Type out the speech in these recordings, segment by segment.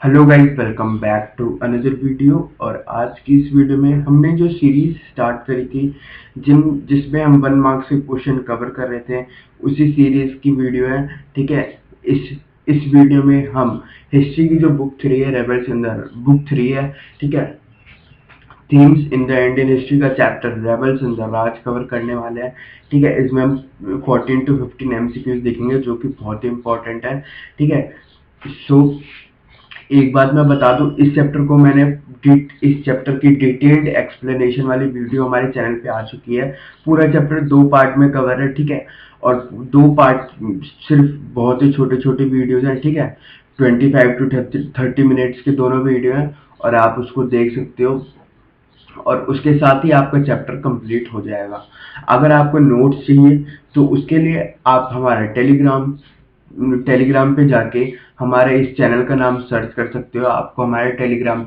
Hello guys, welcome back to another video. और आज की इस वीडियो में हमने जो सीरीज स्टार्ट करी थी जिसमें हम 1 मार्क्स के क्वेश्चन कवर कर रहे थे, उसी सीरीज की वीडियो है। ठीक है, इस वीडियो में हम हिस्ट्री की जो बुक 3 है, रेबल्स इन द बुक 3 है। ठीक है, themes in the Indian history का chapter rebels in the Raj cover करने वाले हैं। ठीक है, इसमें हम 14 to 15 एमसीक्यूज देखेंगे जो कि बहुत ही इंपॉर्टेंट है। ठीक है, सो एक बात मैं बता दूं, इस चैप्टर की डिटेल्ड एक्सप्लेनेशन वाली वीडियो हमारे चैनल पे आ चुकी है। पूरा चैप्टर 2 पार्ट में कवर है। ठीक है, और 2 पार्ट सिर्फ बहुत ही छोटे छोटे वीडियोज हैं। ठीक है, 25 to 30 मिनट्स के दोनों वीडियो हैं और आप उसको देख सकते हो और उसके साथ ही आपका चैप्टर कंप्लीट हो जाएगा। अगर आपको नोट्स चाहिए तो उसके लिए आप हमारे टेलीग्राम पे जाके हमारे इस चैनल का नाम सर्च कर सकते हो। आपको हमारे टेलीग्राम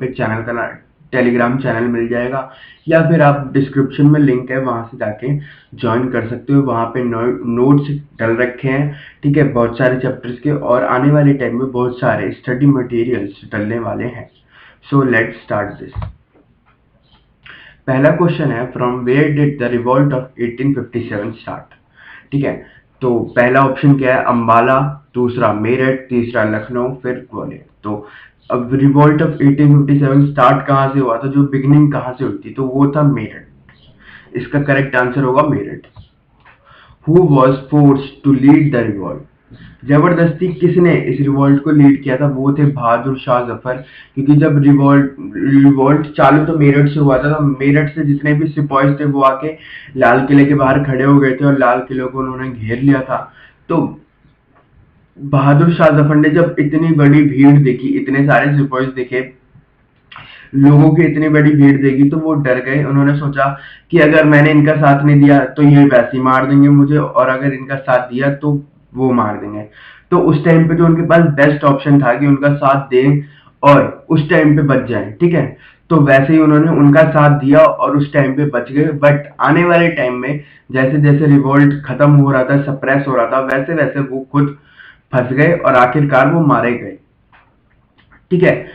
चैनल मिल जाएगा, या फिर आप डिस्क्रिप्शन में लिंक है, वहां से जाके ज्वाइन कर सकते हो। वहां पे नोट्स डल रखे हैं। ठीक है, बहुत सारे चैप्टर्स के, और आने वाले टाइम में बहुत सारे स्टडी मटेरियल्स डलने वाले हैं। So let's start this. पहला क्वेश्चन है, from where did the revolt of 1857 start. ठीक है, तो पहला ऑप्शन क्या है? अंबाला, दूसरा मेरठ, तीसरा लखनऊ, फिर ग्वालियर। तो अब रिवॉल्ट ऑफ 1857 स्टार्ट कहाँ से हुआ था, जो बिगिनिंग कहाँ से हुई थी, तो वो था मेरठ। इसका करेक्ट आंसर होगा Meerut. Who was force to lead the revolt? जबरदस्ती किसने इस रिवॉल्ट को लीड किया था? वो थे बहादुर शाह जफर। क्योंकि जब रिवॉल्ट चालू तो मेरठ से हुआ था, तो मेरठ से जितने भी सिपाही थे वो आके लाल किले के बाहर खड़े हो गए थे और लाल किले को उन्होंने घेर लिया था। तो बहादुर शाह जफर ने जब इतनी बड़ी भीड़ देखी, इतने सारे सिपाही देखे, लोगों की इतनी बड़ी भीड़ देखी, तो वो डर गए। उन्होंने सोचा कि अगर मैंने इनका साथ नहीं दिया तो ये वैसे ही मार देंगे मुझे, और अगर इनका साथ दिया तो वो मार देंगे। तो उस टाइम पे जो उनके पास बेस्ट ऑप्शन था कि उनका साथ दें और उस टाइम पे बच जाए। ठीक है, तो वैसे ही उन्होंने उनका साथ दिया और उस टाइम पे बच गए। बट आने वाले टाइम में जैसे जैसे रिवोल्ट खत्म हो रहा था, सप्रेस हो रहा था, वैसे वैसे वो खुद फंस गए और आखिरकार वो मारे गए। ठीक है,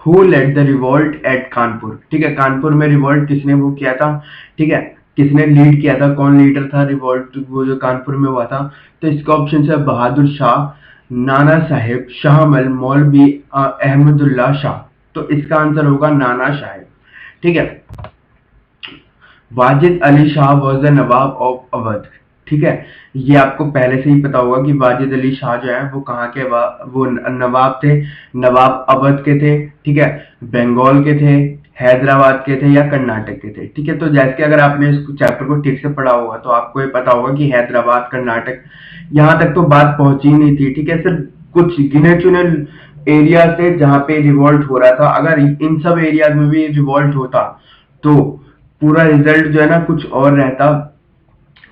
who led the revolt at Kanpur? ठीक है, कानपुर में रिवॉल्ट किसने वो किया था? ठीक है, किसने लीड किया था, कौन लीडर था रिवॉल्ट वो जो कानपुर में हुआ था? तो इसका ऑप्शन है बहादुर शाह, नाना साहेब, शाहमल, मौलवी अहमदुल्ला शाह। तो इसका आंसर होगा नाना साहेब। ठीक है, Wajid Ali Shah was the Nawab of Awadh. ठीक है, ये आपको पहले से ही पता होगा कि वाजिद अली शाह जो है वो कहाँ के वो नवाब थे। नवाब अवध के थे। ठीक है, बंगाल के थे, हैदराबाद के थे, या कर्नाटक के थे। ठीक है, तो जैसे कि अगर आपने इस चैप्टर को ठीक से पढ़ा होगा तो आपको ये पता होगा कि हैदराबाद, कर्नाटक, यहाँ तक तो बात पहुंची नहीं थी। ठीक है, सिर्फ कुछ गिने चुने एरिया थे जहाँ पे रिवॉल्ट हो रहा था। अगर इन सब एरियाज में भी रिवॉल्ट होता तो पूरा रिजल्ट जो है ना कुछ और रहता।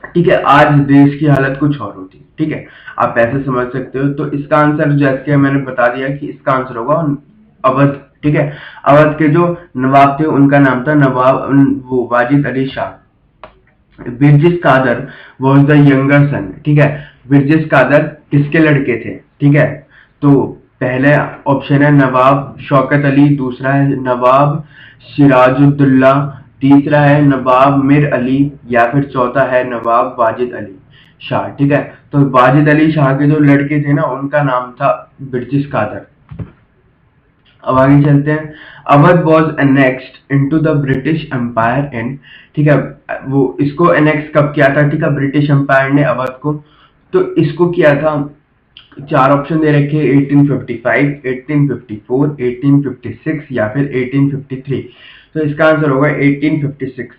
ठीक है, आज देश की हालत कुछ और होती। ठीक है, आप ऐसे समझ सकते हो। तो इसका आंसर जैसे मैंने बता दिया कि इसका आंसर होगा अवध। ठीक है, अवध के जो नवाब थे उनका नाम था नवाब वो Wajid Ali Shah. Birjis Qadr was the younger son. ठीक है, बिरजिस कादर किसके लड़के थे? ठीक है, तो पहले ऑप्शन है नवाब शौकत अली, दूसरा है नवाब सिराजुद्दौला, तीसरा है नवाब मिर अली, या फिर चौथा है नवाब वाजिद अली शाह। ठीक है, तो वाजिद अली शाह के जो लड़के थे ना उनका नाम था बिरजिस कादर। अब आगे चलते हैं। Awadh was annexed into the British empire in. ठीक है, वो इसको एनेक्स कब किया था? ठीक है, ब्रिटिश एम्पायर ने अवध को, तो इसको किया था, चार ऑप्शन दे रखे, 1855, 1854, 1856 या फिर 1853। तो इसका आंसर होगा 1856।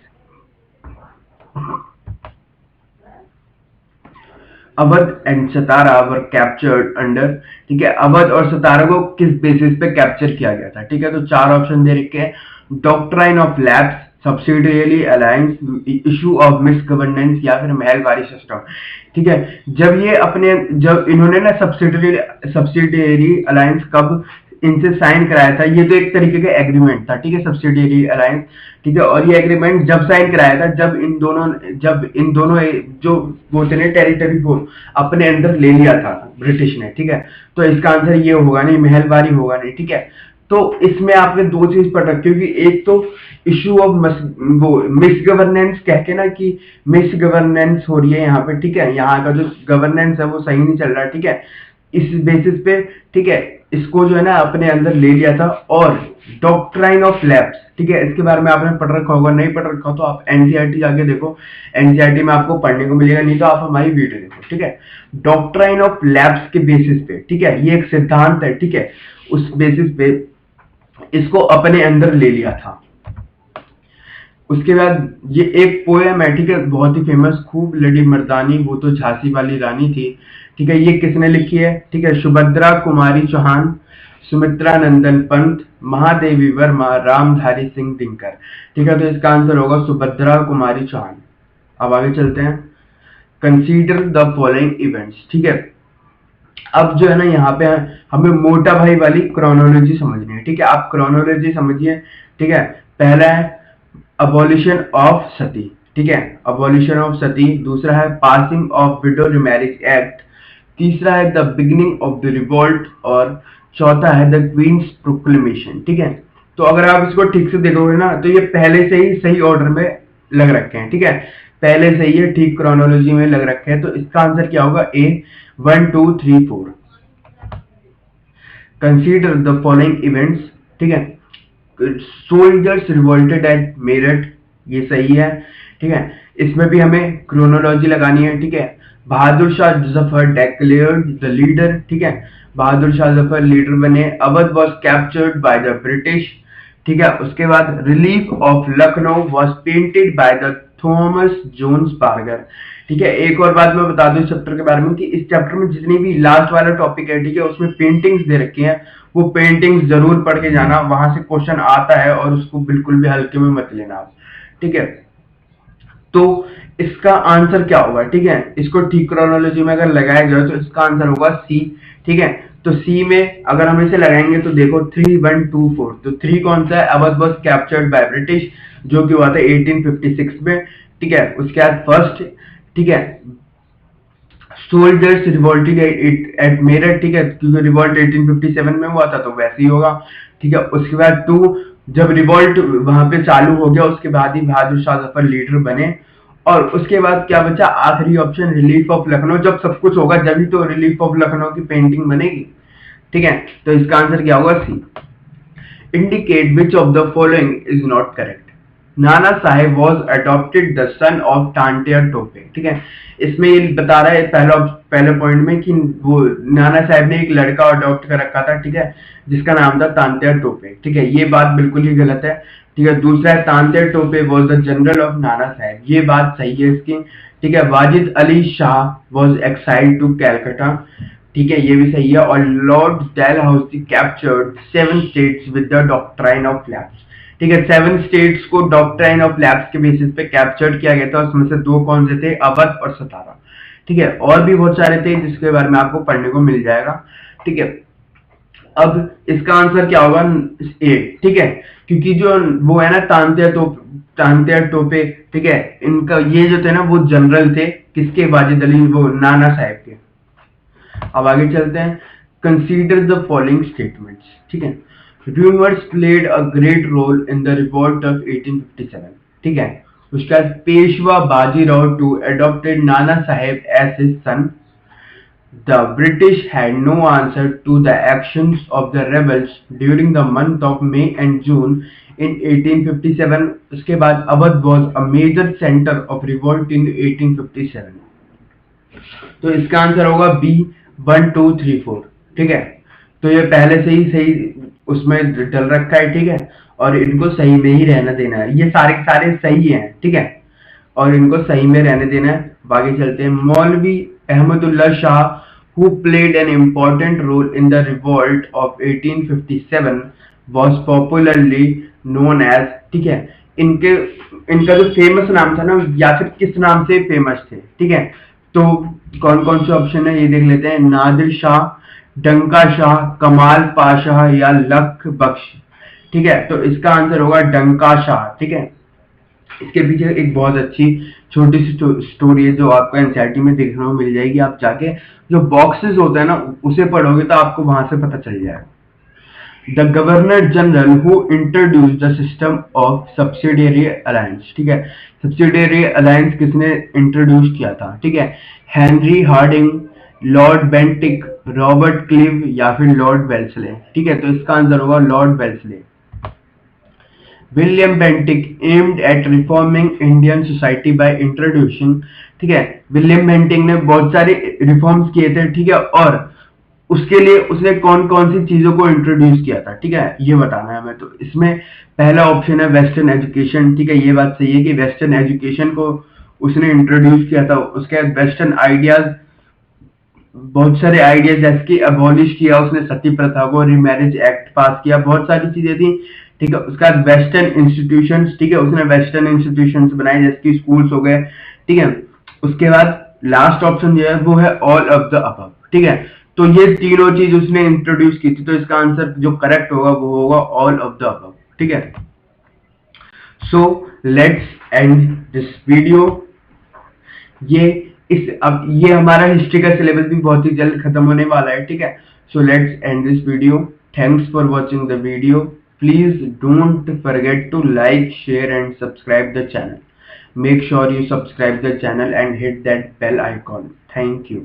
Awadh and Satara were captured under. ठीक है, अवध और सतारा को किस बेसिस पे कैप्चर किया गया था? ठीक है, तो चार ऑप्शन दे रखे हैं, doctrine of lapse, subsidiary alliance, issue of misgovernance, या फिर महलवारी सिस्टम। ठीक है, जब इन्होंने ना सब्सिडियरी अलायंस कब इनसे साइन कराया था, ये तो एक तरीके का एग्रीमेंट था, ठीक है, सब्सिडियरी अलायंस, ठीक है। और ये एग्रीमेंट जब साइन कराया था, जब इन दोनों जो वो थे टेरिटरी को अपने अंदर ले लिया था ब्रिटिश ने, ठीक है। तो इसका आंसर ये होगा नहीं, महलबारी होगा नहीं, ठीक है। तो इसमें आपने दो चीज पढ़ रखी होगी, एक तो इशू ऑफ वो मिस गवर्नेंस कह के ना, कि मिस गवर्नेंस हो रही है यहाँ पे, ठीक है, यहाँ का जो गवर्नेंस है वो सही नहीं चल रहा है, ठीक है, इस बेसिस पे, ठीक है, इसको जो है ना अपने अंदर ले लिया था। और डॉक्ट्राइन ऑफ लैप्स, ठीक है, इसके बारे में आपने पढ़ रखा होगा, नहीं पढ़ रखा तो आप एनसीईआरटी जाके देखो, एनसीईआरटी में आपको पढ़ने को मिलेगा, नहीं तो आप हमारी वीडियो देखो, ठीक है। डॉक्ट्राइन ऑफ लैप्स के बेसिस पे, ठीक है, ये एक सिद्धांत है, ठीक है, उस बेसिस पे इसको अपने अंदर ले लिया था। उसके बाद ये एक पोएम है, ठीक है, बहुत ही फेमस, खूब लड़ी मर्दानी वो तो झांसी वाली रानी थी, ठीक है, ये किसने लिखी है, ठीक है, सुभद्रा कुमारी चौहान, सुमित्रा नंदन पंत, महादेवी वर्मा, रामधारी सिंह दिनकर, ठीक है। तो इसका आंसर होगा सुभद्रा कुमारी चौहान। अब आगे चलते हैं, कंसीडर द फॉलोइंग इवेंट्स, ठीक है। अब जो है ना यहाँ पे हमें मोटा भाई वाली क्रोनोलॉजी समझनी है, ठीक है, आप क्रोनोलॉजी समझिए, ठीक है। पहला है अबॉलिशन ऑफ सती, ठीक है, अबॉलिशन ऑफ सती। दूसरा है passing of window remarriage act. तीसरा है the beginning of the revolt. और चौथा है द क्वींस प्रोक्लेमेशन, ठीक है। तो अगर आप इसको ठीक से देखोगे ना, तो ये पहले से ही सही ऑर्डर में लग रखे हैं, ठीक है, पहले से ही ये ठीक क्रोनोलॉजी में लग रखे हैं। तो इसका आंसर क्या होगा, ए 1 2 3 4। कंसीडर द फॉलोइंग इवेंट्स, ठीक है। सोल्जर्स रिवोल्टेड एट मेरठ, ये सही है, ठीक है, इसमें भी हमें क्रोनोलॉजी लगानी है, ठीक है। Bahadur Shah Zafar declared the leader, ठीक है, बहादुर शाह जफर लीडर बने। Awadh was captured by the British, ठीक है। उसके बाद relief of Lucknow was painted by the Thomas Jones Barker, ठीक है। एक और बात मैं बता दूं इस चैप्टर के बारे में, कि इस चैप्टर में जितनी भी लास्ट वाला टॉपिक है, ठीक है, उसमें पेंटिंग्स दे रखी हैं, वो पेंटिंग्स जरूर पढ़ के जाना, वहां से क्वेश्चन आता है और उसको बिल्कुल भी हल्के में मत लेना आप, ठीक है। तो इसका आंसर क्या होगा, ठीक है, इसको ठीक क्रोनोलॉजी में अगर लगाया जाए तो इसका आंसर होगा सी, ठीक है। तो सी में अगर हम इसे लगाएंगे तो देखो 3 1 2 4, तो 3 कौन सा है, Awadh was captured by British, जो कि हुआ था 1856 में, ठीक है। उसके बाद फर्स्ट, ठीक है, सोल्जर्स रिवोल्टेड एट मेरठ, ठीक है, क्योंकि रिवोल्ट 1857 में हुआ था तो वैसे ही होगा, ठीक है। उसके बाद 2, जब रिवोल्ट वहां पे चालू हो गया उसके बाद ही बहादुर शाह जफर लीडर बने। और उसके बाद क्या बचा, आखिरी ऑप्शन रिलीफ ऑफ लखनऊ, जब सब कुछ होगा जब तो रिलीफ ऑफ लखनऊ की पेंटिंग बनेगी, ठीक है। तो इसका आंसर क्या होगा, C. Indicate which of the following is not correct. Nana Saheb was adopted the son of Tantya Tope, ठीक है, इसमें ये बता रहा है पहले पॉइंट में कि वो नाना साहेब ने एक लड़का अडॉप्ट कर रखा था, ठीक है, जिसका नाम था तांत्या टोपे, ठीक है, ये बात बिल्कुल ही गलत है, ठीक है। दूसरा है Tantya Tope was the general of Nana Sahib, ये बात सही है इसकी, ठीक है। Wajid Ali Shah was exiled to Calcutta, ठीक है, ये भी सही है। और lord Dalhousie captured 7 states with the doctrine of lapse, ठीक है, 7 स्टेट्स को डॉक्ट्राइन ऑफ लैप्स के बेसिस पे कैप्चर्ड किया गया था, उसमें से 2 कौन से थे, अवध और सतारा, ठीक है। और भी बहुत सारे थे जिसके बारे में आपको पढ़ने को मिल जाएगा, ठीक है। अब इसका आंसर क्या होगा, ए, ठीक है, क्योंकि जो वो है ना तांत्या टोपे, ठीक है, इनका ये जो थे ना वो जनरल थे, किसके, वाजिद अली, वो नाना साहेब के। अब आगे चलते हैं, कंसीडर द फॉलोइंग स्टेटमेंट्स, ठीक है। Rumours played a great role in the revolt of 1857, ठीक है। उसके बाद Peshwa Bajirao two adopted Nana Saheb as his son. The British had no answer to the actions of the rebels during the month of May and June in 1857. उसके बाद Awadh was a major center of revolt in 1857. तो इसका answer होगा B 1 2 3 4, ठीक है। तो ये पहले से ही सही उसमें डल रखा है, ठीक है, और इनको सही में ही रहने देना है, ये सारे सही हैं, ठीक है, और इनको सही में रहने देना है। आगे चलते हैं, मौलवी Ahmadullah Shah who played an important role in the revolt of 1857 was popularly known as, ठीक है, इनका जो फेमस नाम था ना, या फिर किस नाम से फेमस थे, ठीक है। तो कौन कौन से ऑप्शन है ये देख लेते हैं, नादिर शाह, डंका शाह, कमाल पाशाह या लख बख्श। ठीक है, तो इसका आंसर होगा डंका शाह। ठीक है, इसके पीछे एक बहुत अच्छी छोटी सी स्टोरी है जो आपको एनसीईआरटी में देखने को मिल जाएगी। आप जाके जो बॉक्सेस होते हैं ना उसे पढ़ोगे तो आपको वहां से पता चल जाएगा। The governor general who introduce the system of subsidiary alliance. ठीक है, सब्सिडियरी अलायंस किसने इंट्रोड्यूस किया था? ठीक है, Henry Hardinge, lord Bentinck, Robert Clive या फिर लॉर्ड वेल्सले। ठीक है, तो इसका आंसर होगा Lord Wellesley. William Bentinck aimed at reforming Indian society by introducing. ठीक है, विलियम बेंटिक ने बहुत सारे रिफॉर्म्स किए थे। ठीक है, और उसके लिए उसने कौन कौन सी चीजों को इंट्रोड्यूस किया था? ठीक है, ये बताना है हमें। तो इसमें पहला ऑप्शन है वेस्टर्न एजुकेशन। ठीक है, ये बात सही है कि वेस्टर्न एजुकेशन को उसने इंट्रोड्यूस किया था। उसके बाद वेस्टर्न आइडियाज, बहुत सारे आइडियाज जैसे कि अबॉलिश किया उसने सती प्रथा को, रिमैरिज एक्ट पास किया, बहुत सारी चीजें थी। ठीक है, उसके बाद वेस्टर्न इंस्टीट्यूशंस। ठीक है, उसने वेस्टर्न इंस्टीट्यूशंस बनाए जैसे कि स्कूल्स हो गए। ठीक है, उसके बाद लास्ट ऑप्शन जो है वो है ऑल ऑफ द अबव। ठीक है, तो ये तीनों चीज उसने इंट्रोड्यूस की थी, तो इसका आंसर जो करेक्ट होगा वो होगा ऑल ऑफ द अबव। ठीक है, so let's end this video. ये अब ये हमारा हिस्ट्री का सिलेबस भी बहुत ही जल्द खत्म होने वाला है। ठीक है, so let's end this video. Thanks for watching the video. Please don't forget to like, share and subscribe the channel. Make sure you subscribe the channel and hit that bell icon. Thank you.